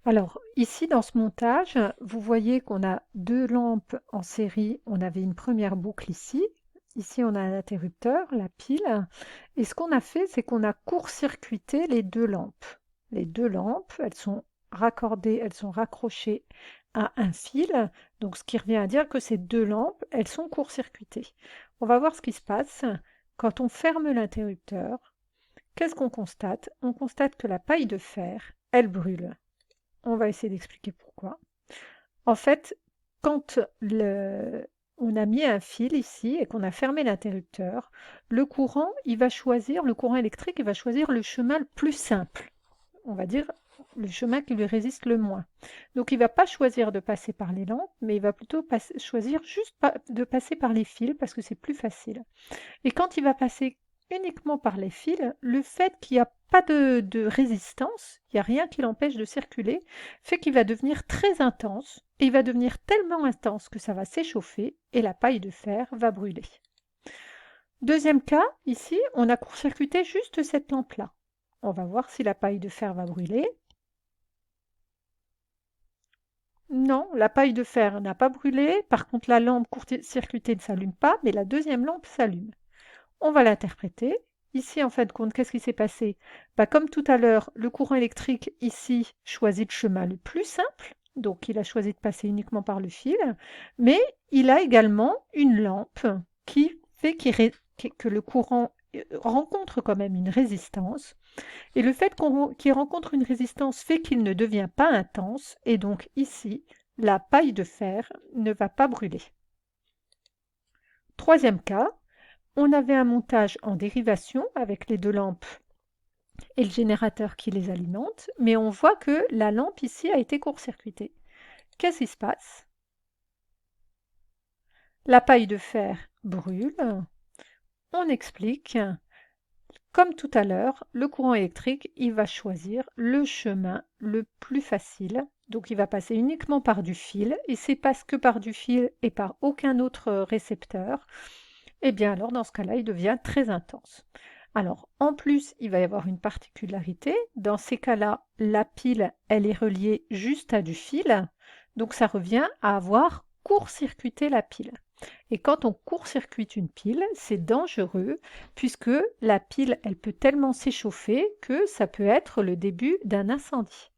Alors, ici, dans ce montage, vous voyez qu'on a deux lampes en série. On avait une première boucle ici. Ici, on a un interrupteur, la pile. Et ce qu'on a fait, c'est qu'on a court-circuité les deux lampes. Les deux lampes, elles sont raccordées, elles sont raccrochées à un fil. Donc, ce qui revient à dire que ces deux lampes, elles sont court-circuitées. On va voir ce qui se passe quand on ferme l'interrupteur. Qu'est-ce qu'on constate? On constate que la paille de fer, elle brûle. On va essayer d'expliquer pourquoi. En fait, quand on a mis un fil ici et qu'on a fermé l'interrupteur, le courant électrique, il va choisir le chemin le plus simple. On va dire le chemin qui lui résiste le moins. Donc il ne va pas choisir de passer par les lampes, mais il va plutôt choisir juste de passer par les fils parce que c'est plus facile. Et quand il va passer uniquement par les fils, le fait qu'il n'y a pas de résistance, il n'y a rien qui l'empêche de circuler, fait qu'il va devenir très intense, et il va devenir tellement intense que ça va s'échauffer, et la paille de fer va brûler. Deuxième cas, ici, on a court-circuité juste cette lampe-là. On va voir si la paille de fer va brûler. Non, la paille de fer n'a pas brûlé, par contre la lampe court-circuitée ne s'allume pas, mais la deuxième lampe s'allume. On va l'interpréter. Ici, en fin de compte, qu'est-ce qui s'est passé? Bah, comme tout à l'heure, le courant électrique, ici, choisit le chemin le plus simple. Donc, il a choisi de passer uniquement par le fil. Mais il a également une lampe qui fait que le courant rencontre quand même une résistance. Et le fait qu'il rencontre une résistance fait qu'il ne devient pas intense. Et donc, ici, la paille de fer ne va pas brûler. Troisième cas, on avait un montage en dérivation avec les deux lampes et le générateur qui les alimente, mais on voit que la lampe ici a été court-circuitée. Qu'est-ce qui se passe? La paille de fer brûle. On explique. Comme tout à l'heure, le courant électrique, il va choisir le chemin le plus facile. Donc il va passer uniquement par du fil, et c'est parce que par du fil et par aucun autre récepteur, eh bien alors dans ce cas-là, il devient très intense. Alors en plus, il va y avoir une particularité. Dans ces cas-là, la pile, elle est reliée juste à du fil, donc ça revient à avoir court-circuité la pile. Et quand on court-circuite une pile, c'est dangereux puisque la pile, elle peut tellement s'échauffer que ça peut être le début d'un incendie.